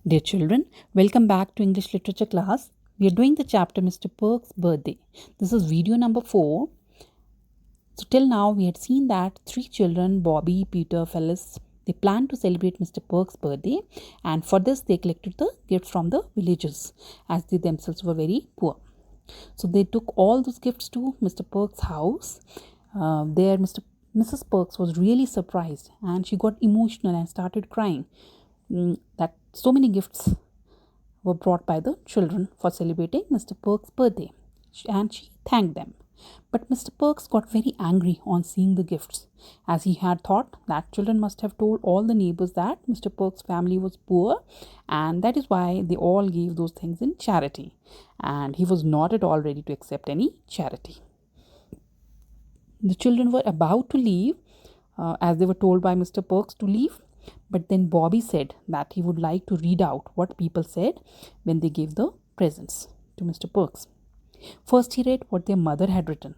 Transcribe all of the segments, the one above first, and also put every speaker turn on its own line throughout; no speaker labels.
Dear children, welcome back to English Literature class. We are doing the chapter Mr. Perks's Birthday. This is video number 4. So till now we had seen that 3 children, Bobby, Peter, Phyllis, they planned to celebrate Mr. Perks's birthday, and for this they collected the gifts from the villagers as they themselves were very poor. So they took all those gifts to Mr. Perks's house. There Mrs. Perks was really surprised and she got emotional and started crying that so many gifts were brought by the children for celebrating Mr. Perks's birthday, and she thanked them. But Mr. Perks got very angry on seeing the gifts, as he had thought that children must have told all the neighbors that Mr. Perks's family was poor, and that is why they all gave those things in charity, and he was not at all ready to accept any charity. The children were about to leave, as they were told by Mr. Perks to leave. But then Bobby said that he would like to read out what people said when they gave the presents to Mr. Perks. First, he read what their mother had written.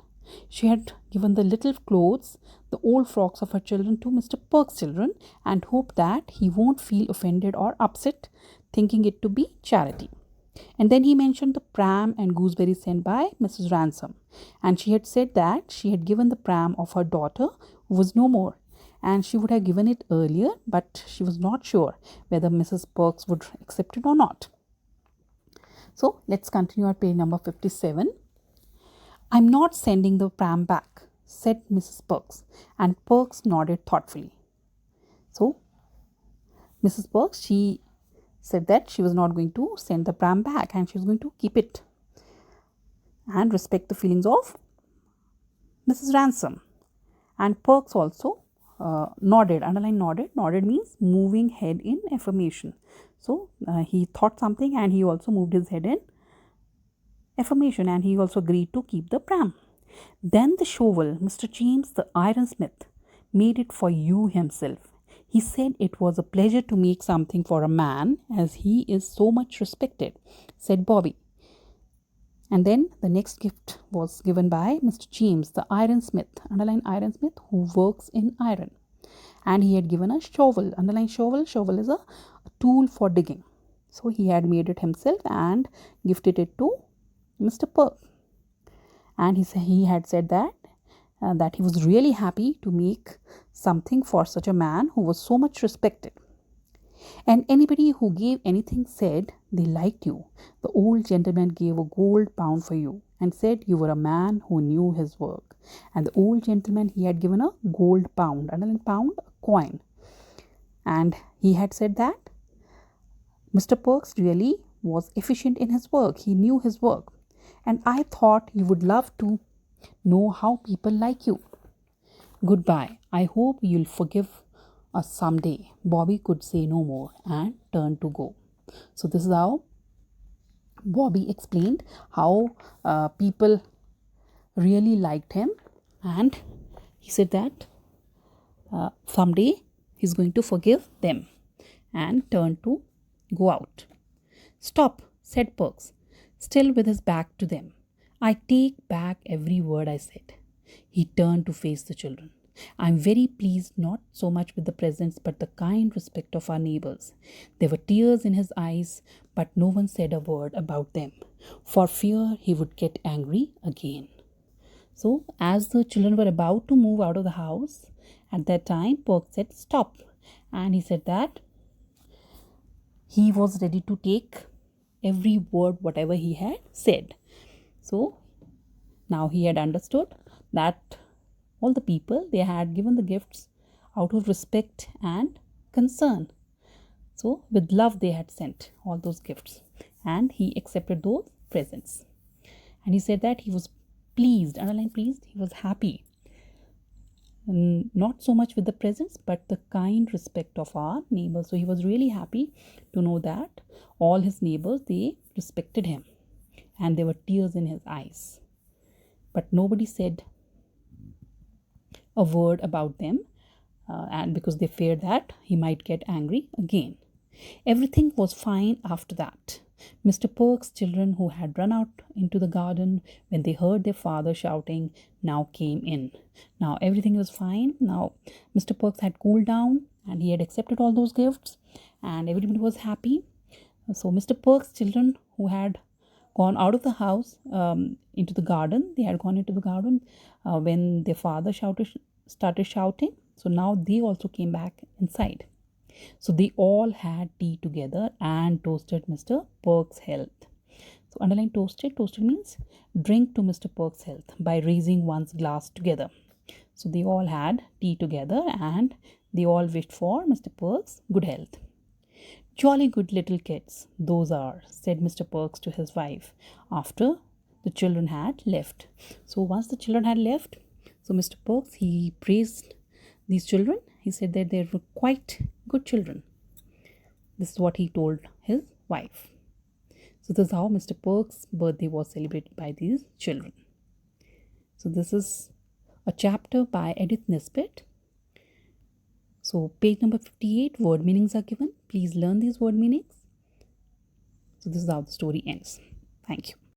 She had given the little clothes, the old frocks of her children to Mr. Perks' children and hoped that he won't feel offended or upset, thinking it to be charity. And then he mentioned the pram and gooseberry sent by Mrs. Ransom. And she had said that she had given the pram of her daughter, who was no more, and she would have given it earlier, but she was not sure whether Mrs. Perks would accept it or not. So let's continue at page number 57. "I'm not sending the pram back," said Mrs. Perks, and Perks nodded thoughtfully. So Mrs. Perks, she said that she was not going to send the pram back and she was going to keep it and respect the feelings of Mrs. Ransom. And Perks also nodded, underline nodded. Nodded means moving head in affirmation. So he thought something and he also moved his head in affirmation, and he also agreed to keep the pram. "Then the shovel, Mr. James the ironsmith made it for you himself. He said it was a pleasure to make something for a man, as he is so much respected," said Bobby. And then the next gift was given by Mr. James, the ironsmith, underline ironsmith, who works in iron. And he had given a shovel, underline shovel. Shovel is a tool for digging. So he had made it himself and gifted it to Mr. Perk. And he had said that he was really happy to make something for such a man who was so much respected. "And anybody who gave anything said they liked you. The old gentleman gave a gold pound for you and said you were a man who knew his work." And the old gentleman, he had given a gold pound, underline pound, a coin. And he had said that Mr. Perks really was efficient in his work. He knew his work. "And I thought you would love to know how people like you. Goodbye. I hope you'll forgive us someday." Bobby could say no more and turned to go. So this is how Bobby explained how people really liked him, and he said that someday he's going to forgive them, and turned to go out. "Stop," said Perks, still with his back to them. "I take back every word I said." He turned to face the children. "I'm very pleased, not so much with the presents, but the kind respect of our neighbors." There were tears in his eyes, but no one said a word about them, for fear he would get angry again. So, as the children were about to move out of the house, at that time, Perk said, "Stop." And he said that he was ready to take every word, whatever he had said. So, now he had understood that all the people, they had given the gifts out of respect and concern. So with love they had sent all those gifts, and he accepted those presents. And he said that he was pleased, underline pleased, he was happy. Not so much with the presents, but the kind respect of our neighbors. So he was really happy to know that all his neighbors, they respected him, and there were tears in his eyes. But nobody said a word about them, and because they feared that he might get angry again. Everything was fine after that. Mr. Perks's children, who had run out into the garden when they heard their father shouting, now came in. Now everything was fine. Now Mr. Perks had cooled down and he had accepted all those gifts and everybody was happy. So Mr. Perk's children who had gone out of the house into the garden, they had gone into the garden when their father started shouting. So now they also came back inside. So they all had tea together and toasted Mr. Perk's health. So underline toasted. Toasted means drink to Mr. Perk's health by raising one's glass together. So they all had tea together and they all wished for Mr. Perk's good health. Jolly good little kids, those are, said Mr. Perks to his wife after the children had left. So once the children had left, so Mr. Perks, he praised these children. He said that they were quite good children. This is what he told his wife. So this is how Mr. Perks' birthday was celebrated by these children. So this is a chapter by Edith Nesbit. So page number 58, word meanings are given. Please learn these word meanings. So this is how the story ends. Thank you.